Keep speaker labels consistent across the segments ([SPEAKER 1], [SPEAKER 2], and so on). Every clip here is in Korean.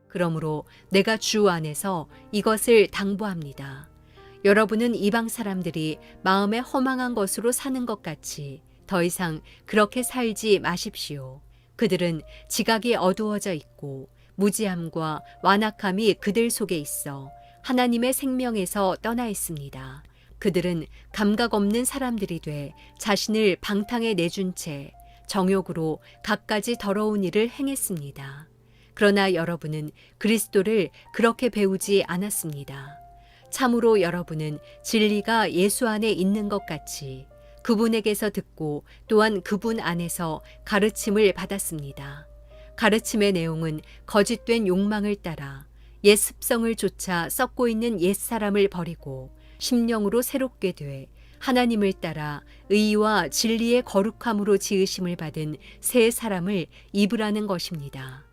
[SPEAKER 1] 그러므로 내가 주 안에서 이것을 당부합니다. 여러분은 이방 사람들이 마음에 허망한 것으로 사는 것 같이 더 이상 그렇게 살지 마십시오. 그들은 지각이 어두워져 있고 무지함과 완악함이 그들 속에 있어 하나님의 생명에서 떠나 있습니다. 그들은 감각 없는 사람들이 돼 자신을 방탕에 내준 채 정욕으로 갖가지 더러운 일을 행했습니다. 그러나 여러분은 그리스도를 그렇게 배우지 않았습니다. 참으로 여러분은 진리가 예수 안에 있는 것 같이 그분에게서 듣고 또한 그분 안에서 가르침을 받았습니다. 가르침의 내용은 거짓된 욕망을 따라 옛 습성을 쫓아 썩고 있는 옛사람을 버리고 심령으로 새롭게 돼 하나님을 따라 의와 진리의 거룩함으로 지으심을 받은 새 사람을 입으라는 것입니다.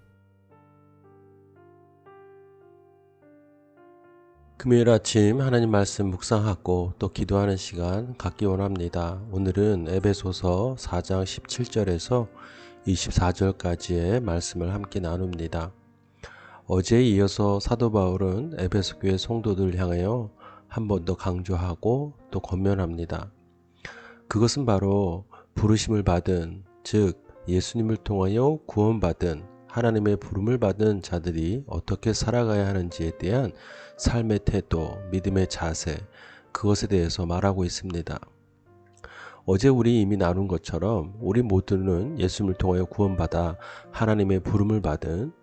[SPEAKER 2] 금요일 아침 하나님 말씀 묵상하고 또 기도하는 시간 갖기 원합니다. 오늘은 에베소서 4장 17절에서 24절까지의 말씀을 함께 나눕니다. 어제에 이어서 사도 바울은 에베소 교회 성도들을 향하여 한 번 더 강조하고 또 권면합니다. 그것은 바로 부르심을 받은, 즉 예수님을 통하여 구원받은 하나님의 부름을 받은 자들이 어떻게 살아가야 하는지에 대한 삶의 태도, 믿음의 자세, 그것에 대해서 말하고 있습니다. 어제 우리 이미 나눈 것처럼 우리 모두는 예수님을 통하여 구원받아 하나님의 부름을 받은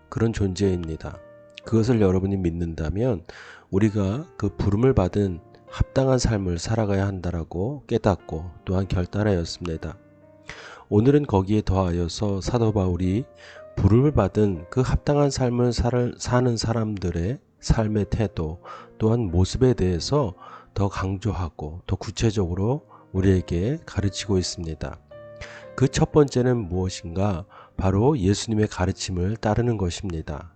[SPEAKER 2] 그런 존재입니다. 그것을 여러분이 믿는다면 우리가 그 부름을 받은 합당한 삶을 살아가야 한다라고 깨닫고 또한 결단하였습니다. 오늘은 거기에 더하여서 사도 바울이 부름을 받은 그 합당한 삶을 사는 사람들의 삶의 태도 또한 모습에 대해서 더 강조하고 더 구체적으로 우리에게 가르치고 있습니다. 그 첫 번째는 무엇인가? 바로 예수님의 가르침을 따르는 것입니다.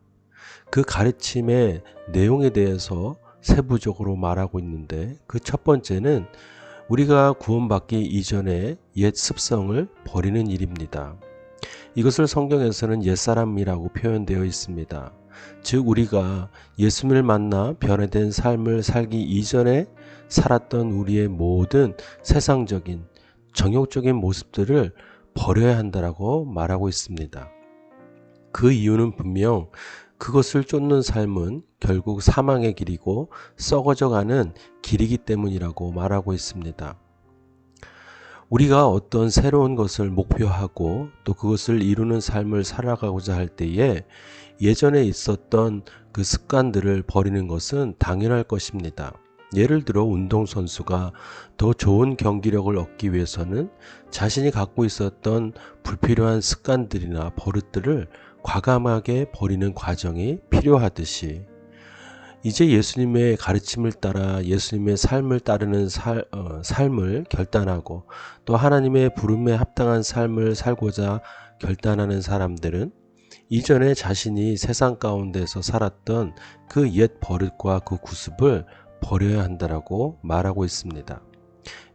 [SPEAKER 2] 그 가르침의 내용에 대해서 세부적으로 말하고 있는데 그 첫 번째는 우리가 구원받기 이전에 옛 습성을 버리는 일입니다. 이것을 성경에서는 옛사람이라고 표현되어 있습니다. 즉 우리가 예수님을 만나 변화된 삶을 살기 이전에 살았던 우리의 모든 세상적인 정욕적인 모습들을 버려야 한다라고 말하고 있습니다. 그 이유는 분명 그것을 쫓는 삶은 결국 사망의 길이고 썩어져가는 길이기 때문이라고 말하고 있습니다. 우리가 어떤 새로운 것을 목표하고 또 그것을 이루는 삶을 살아가고자 할 때에 예전에 있었던 그 습관들을 버리는 것은 당연할 것입니다. 예를 들어 운동선수가 더 좋은 경기력을 얻기 위해서는 자신이 갖고 있었던 불필요한 습관들이나 버릇들을 과감하게 버리는 과정이 필요하듯이 이제 예수님의 가르침을 따라 예수님의 삶을 따르는 삶을 결단하고 또 하나님의 부름에 합당한 삶을 살고자 결단하는 사람들은 이전에 자신이 세상 가운데서 살았던 그 옛 버릇과 그 구습을 버려야 한다라고 말하고 있습니다.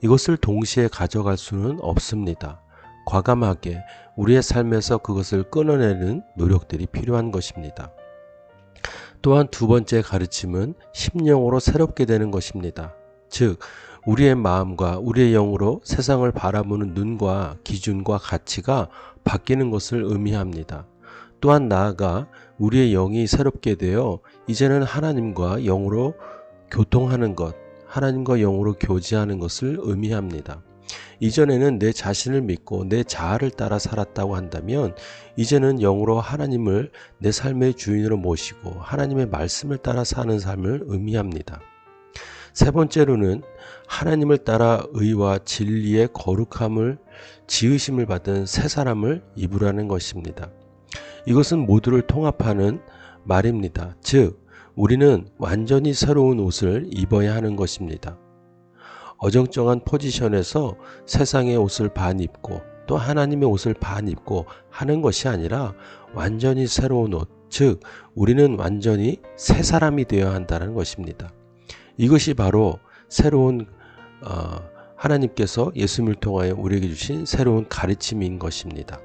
[SPEAKER 2] 이것을 동시에 가져갈 수는 없습니다. 과감하게 우리의 삶에서 그것을 끊어내는 노력들이 필요한 것입니다. 또한 두 번째 가르침은 심령으로 새롭게 되는 것입니다. 즉 우리의 마음과 우리의 영으로 세상을 바라보는 눈과 기준과 가치가 바뀌는 것을 의미합니다. 또한 나아가 우리의 영이 새롭게 되어 이제는 하나님과 영으로 교통하는 것, 하나님과 영으로 교제하는 것을 의미합니다. 이전에는 내 자신을 믿고 내 자아를 따라 살았다고 한다면 이제는 영으로 하나님을 내 삶의 주인으로 모시고 하나님의 말씀을 따라 사는 삶을 의미합니다. 세 번째로는 하나님을 따라 의와 진리의 거룩함을 지으심을 받은 새 사람을 입으라는 것입니다. 이것은 모두를 통합하는 말입니다. 즉 우리는 완전히 새로운 옷을 입어야 하는 것입니다. 어정쩡한 포지션에서 세상의 옷을 반 입고 또 하나님의 옷을 반 입고 하는 것이 아니라 완전히 새로운 옷, 즉 우리는 완전히 새 사람이 되어야 한다는 것입니다. 이것이 바로 새로운 하나님께서 예수님을 통하여 우리에게 주신 새로운 가르침인 것입니다.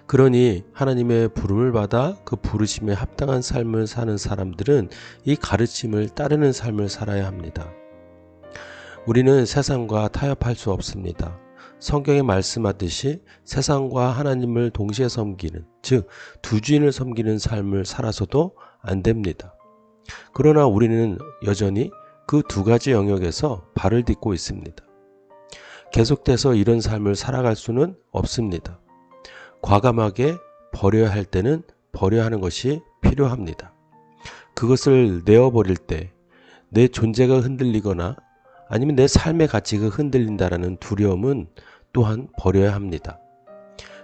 [SPEAKER 2] 그러니 하나님의 부름을 받아 그 부르심에 합당한 삶을 사는 사람들은 이 가르침을 따르는 삶을 살아야 합니다. 우리는 세상과 타협할 수 없습니다. 성경에 말씀하듯이 세상과 하나님을 동시에 섬기는, 즉 두 주인을 섬기는 삶을 살아서도 안 됩니다. 그러나 우리는 여전히 그 두 가지 영역에서 발을 딛고 있습니다. 계속돼서 이런 삶을 살아갈 수는 없습니다. 과감하게 버려야 할 때는 버려야 하는 것이 필요합니다. 그것을 내어버릴 때 내 존재가 흔들리거나 아니면 내 삶의 가치가 흔들린다라는 두려움은 또한 버려야 합니다.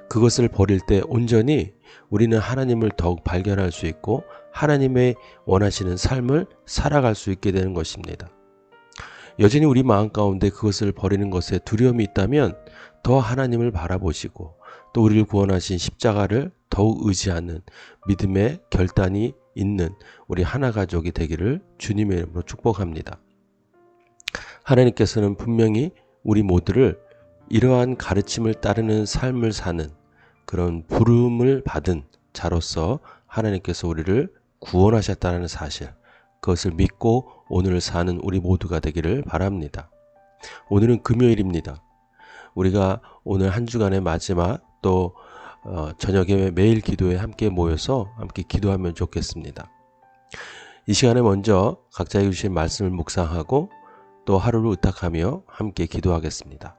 [SPEAKER 2] 그것을 버릴 때 온전히 우리는 하나님을 더욱 발견할 수 있고 하나님의 원하시는 삶을 살아갈 수 있게 되는 것입니다. 여전히 우리 마음 가운데 그것을 버리는 것에 두려움이 있다면 더 하나님을 바라보시고 또 우리를 구원하신 십자가를 더욱 의지하는 믿음의 결단이 있는 우리 하나 가족이 되기를 주님의 이름으로 축복합니다. 하나님께서는 분명히 우리 모두를 이러한 가르침을 따르는 삶을 사는 그런 부름을 받은 자로서 하나님께서 우리를 구원하셨다는 사실, 그것을 믿고 오늘 사는 우리 모두가 되기를 바랍니다. 오늘은 금요일입니다. 우리가 오늘 한 주간의 마지막 또 저녁에 매일 기도에 함께 모여서 함께 기도하면 좋겠습니다. 이 시간에 먼저 각자에게 주신 말씀을 묵상하고 또 하루를 의탁하며 함께 기도하겠습니다.